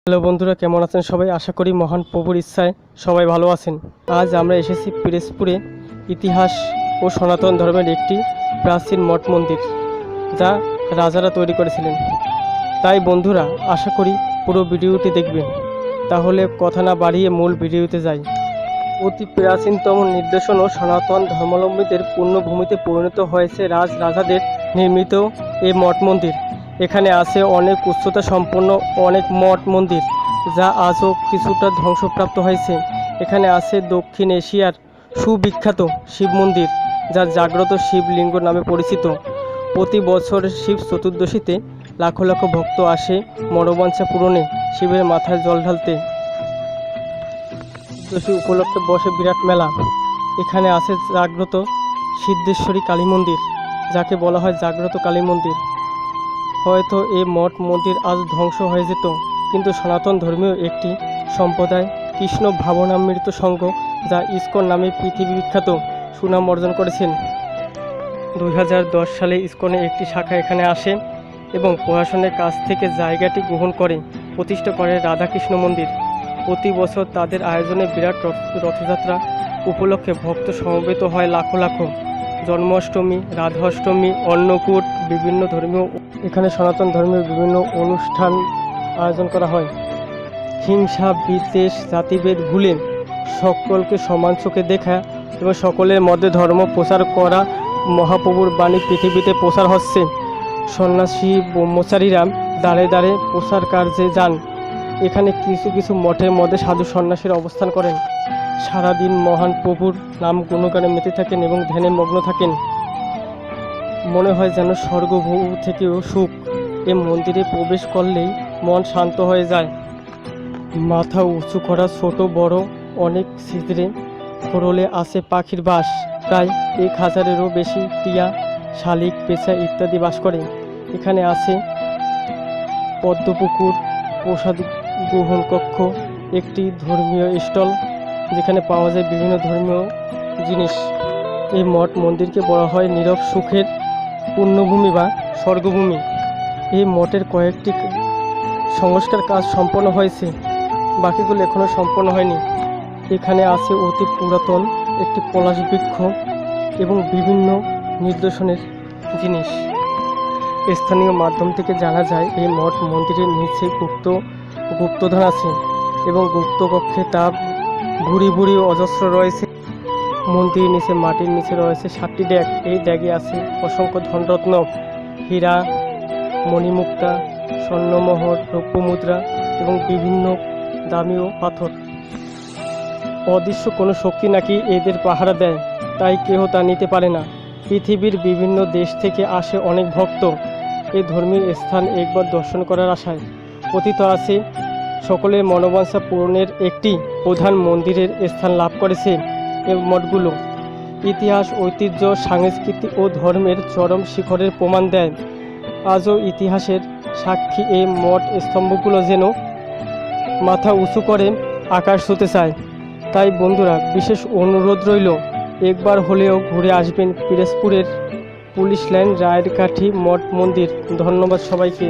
Hello বন্ধুরা, কেমন আছেন সবাই? আশা করি মহান প্রভুর ইচ্ছায় সবাই ভালো আছেন। আজ আমরা এসেছি পিরোজপুরে ইতিহাস ও সনাতন ধর্মের একটি প্রাচীন মঠ মন্দির, যা রাজারা তৈরি করেছিলেন। তাই বন্ধুরা, আশা করি পুরো ভিডিওটি দেখবেন। তাহলে কথা না বাড়িয়ে মূল ভিডিওতে যাই। অতি প্রাচীনতম নিদর্শন ও সনাতন ধর্মাবলম্বীদের পূর্ণভূমিতে পরিণত হয়েছে রাজাদের নির্মিত এই মঠ মন্দির। এখানে আছে অনেক উচ্চতা সম্পন্ন অনেক মঠ মন্দির, যা আজও কিছুটা ধ্বংসপ্রাপ্ত হয়েছে। এখানে আছে দক্ষিণ এশিয়ার সুবিখ্যাত শিব মন্দির, যা জাগ্রত শিবলিঙ্গ নামে পরিচিত। প্রতি বছর শিব চতুর্দশীতে লাখো লাখো ভক্ত আসে মনোবাঞ্ছা পূরণে শিবের মাথায় জল ঢালতে। চতুর্দশী উপলক্ষে বসে বিরাট মেলা। এখানে আছে জাগ্রত সিদ্ধেশ্বরী কালী মন্দির, যাকে বলা হয় জাগ্রত কালী মন্দির। হয়তো এই মঠ মন্দির আজ ধ্বংস হয়ে যেত, কিন্তু সনাতন ধর্মীয় একটি সম্প্রদায় কৃষ্ণ ভাবনামৃত সংঘ, যা ইসকন নামে পৃথিবী বিখ্যাত, সুনাম অর্জন করেছেন। 2010 সালে ইসকনের একটি শাখা এখানে আসে এবং প্রশাসনের কাছ থেকে জায়গাটি গ্রহণ করে প্রতিষ্ঠা করে রাধাকৃষ্ণ মন্দির। প্রতি বছর তাদের আয়োজনে বিরাট রথযাত্রা উপলক্ষে ভক্ত সমবেত হয় লাখো লাখো। জন্মাষ্টমী, রাধাষ্টমী, অন্নকূট, বিভিন্ন ধর্মীয় এখানে সনাতন ধর্মের বিভিন্ন অনুষ্ঠান আয়োজন করা হয়। হিংসা, বিদ্বেষ, জাতিভেদ ভুলে সকলকে সমান চোখে দেখা এবং সকলের মধ্যে ধর্ম প্রচার করা মহাপ্রভুর বাণী পৃথিবীতে প্রচার হচ্ছে। সন্ন্যাসী ব্রহ্মচারীরা দাঁড়ে দাঁড়ে প্রচার কার্যে যান। এখানে কিছু কিছু মঠের মধ্যে সাধু সন্ন্যাসীরা অবস্থান করেন। সারাদিন মহান প্রভুর নাম গুণগানে মেতে থাকেন এবং ধ্যানে মগ্ন থাকেন। মনে হয় যেন স্বর্গভূ থেকেও সুখ। এ মন্দিরে প্রবেশ করলেই মন শান্ত হয়ে যায়। মাথা উঁচু করা ছোট বড় অনেক ছিদ্রে খোরলে আছে পাখির বাস। প্রায় 1000-এরও বেশি টিয়া, শালিক, পেঁচা ইত্যাদি বাস করে। এখানে আছে পদ্মপুকুর, প্রসাদ গ্রহণ কক্ষ, একটি ধর্মীয় স্টল যেখানে পাওয়া যায় বিভিন্ন ধর্মীয় জিনিস। এই মঠ মন্দিরকে বলা হয় নীরব সুখের পুণ্যভূমি বা স্বর্গভূমি। এই মঠের কয়েকটি সংস্কার কাজ সম্পন্ন হয়েছে, বাকিগুলো এখনও সম্পন্ন হয়নি। এখানে আছে অতি পুরাতন একটি পলাশ বৃক্ষ এবং বিভিন্ন নিদর্শনের জিনিস। স্থানীয় মাধ্যম থেকে জানা যায় এই মঠ মন্দিরের নিচে গুপ্তধন আছে এবং গুপ্তকক্ষে তা ভুরি ভুরি অজস্র রয়েছে। মন্দিরের নিচে মাটির নিচে রয়েছে 7টি ড্যাগ। এই ড্যাগে আছে অসংখ্য ধনরত্ন, হীরা, মণিমুক্তা, স্বর্ণমোহর, রৌপ্য মুদ্রা এবং বিভিন্ন দামিও পাথর। অদৃশ্য কোনো শক্তি নাকি এদের পাহারা দেয়, তাই কেউ তা নিতে পারে না। পৃথিবীর বিভিন্ন দেশ থেকে আসে অনেক ভক্ত এই ধর্মীয় স্থান একবার দর্শন করার আশায়। কথিত আছে সকলের মনোবাঞ্ছা পূরণের একটি প্রধান মন্দিরের স্থান লাভ করেছে এই মঠগুলো। ইতিহাস, ঐতিহ্য, সংস্কৃতি ও ধর্মের চরম শিখরের প্রমাণ দেয়। আজও ইতিহাসের সাক্ষী এই মঠ স্তম্ভগুলো যেন মাথা উঁচু করে আকাশ ছুঁতে চায়। তাই বন্ধুরা, বিশেষ অনুরোধ রইল, একবার হলেও ঘুরে আসবেন পিরোজপুরের পুলিশ লাইন রায়েরকাঠি মঠ মন্দির। ধন্যবাদ সবাইকে।